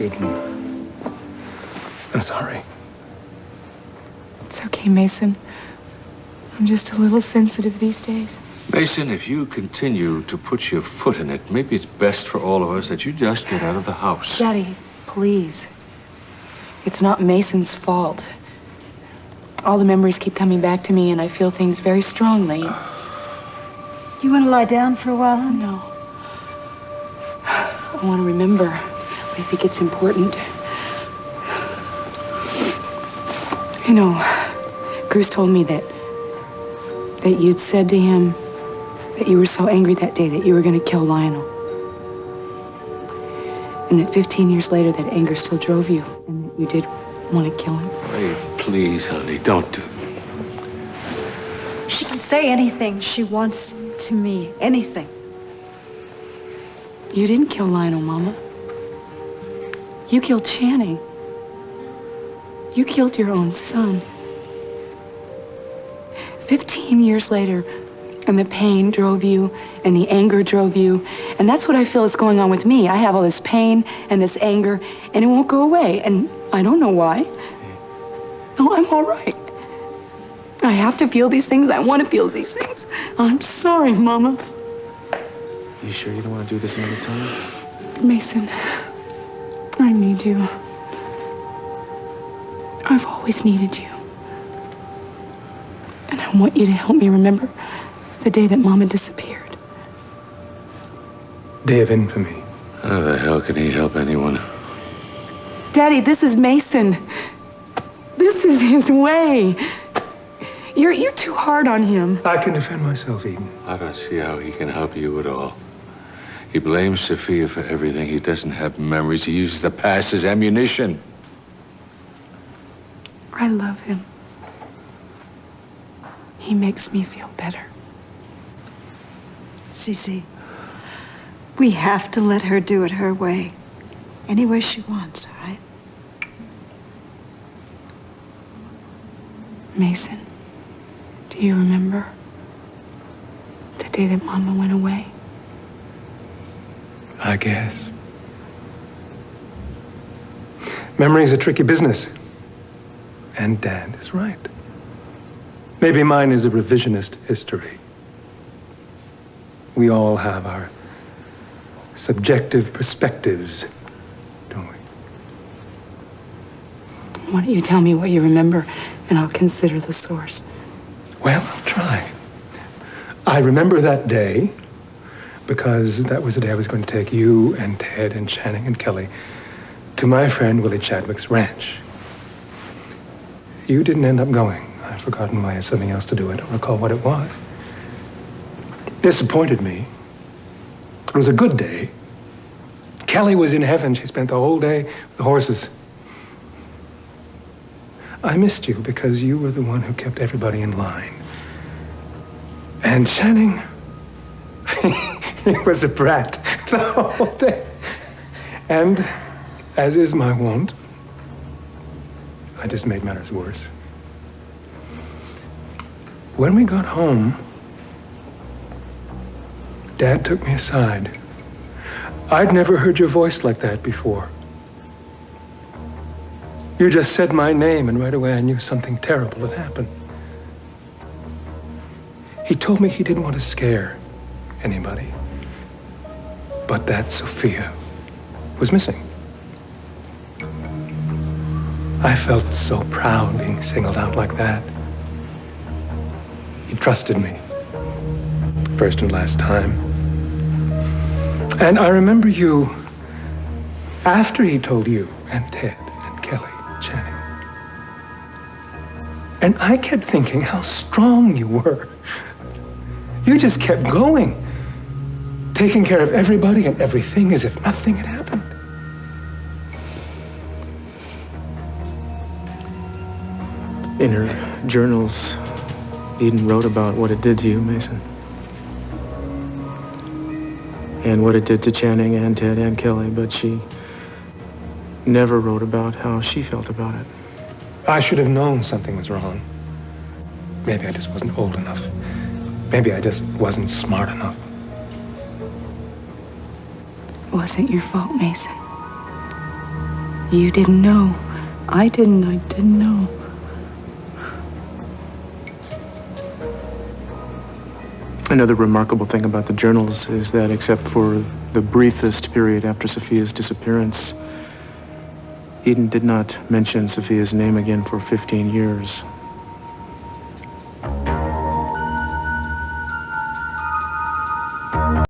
Eden, I'm sorry. It's okay, Mason. I'm just a little sensitive these days. Mason, if you continue to put your foot in it, maybe it's best for all of us that you just get out of the house. Daddy, please. It's not Mason's fault. All the memories keep coming back to me, and I feel things very strongly. You want to lie down for a while, huh? No. I want to remember. I think it's important. You know, Bruce told me that you'd said to him that you were so angry that day that you were going to kill Lionel. And that 15 years later, that anger still drove you, and that you did want to kill him. Hey, please, honey, don't do. She can say anything she wants to me. Anything. You didn't kill Lionel, Mama. You killed Channing. You killed your own son. 15 years later, and the pain drove you, and the anger drove you, and that's what I feel is going on with me. I have all this pain and this anger, and it won't go away, and I don't know why. No, I'm all right. I have to feel these things. I want to feel these things. I'm sorry, Mama. You sure you don't want to do this another time? Mason, I need you. I've always needed you. And I want you to help me remember the day that Mama disappeared. Day of infamy. How the hell can he help anyone? Daddy, this is Mason. This is his way. You're too hard on him. I can defend myself, Eden. I don't see how he can help you at all. He blames Sophia for everything. He doesn't have memories. He uses the past as ammunition. I love him. He makes me feel better. Cece, we have to let her do it her way. Any way she wants, all right? Mason, do you remember the day that Mama went away? I guess. Memory's a tricky business. And Dad is right. Maybe mine is a revisionist history. We all have our subjective perspectives, don't we? Why don't you tell me what you remember, and I'll consider the source. Well, I'll try. I remember that day because that was the day I was going to take you and Ted and Channing and Kelly to my friend Willie Chadwick's ranch. You didn't end up going. I've forgotten why. I had something else to do. I don't recall what it was. It disappointed me. It was a good day. Kelly was in heaven. She spent the whole day with the horses. I missed you because you were the one who kept everybody in line. And Channing, he was a brat the whole day. And as is my wont, I just made matters worse. When we got home, Dad took me aside. I'd never heard your voice like that before. You just said my name, and right away I knew something terrible had happened. He told me he didn't want to scare anybody, but that Sophia was missing. I felt so proud being singled out like that. He trusted me, first and last time. And I remember you, after he told you and Ted and Kelly, Channing. And I kept thinking how strong you were. You just kept going, taking care of everybody and everything as if nothing had happened. In her journals, Eden wrote about what it did to you, Mason. And what it did to Channing and Ted and Kelly, but she never wrote about how she felt about it. I should have known something was wrong. Maybe I just wasn't old enough. Maybe I just wasn't smart enough. It wasn't your fault, Mason. You didn't know. I didn't know. Another remarkable thing about the journals is that except for the briefest period after Sophia's disappearance, Eden did not mention Sophia's name again for 15 years.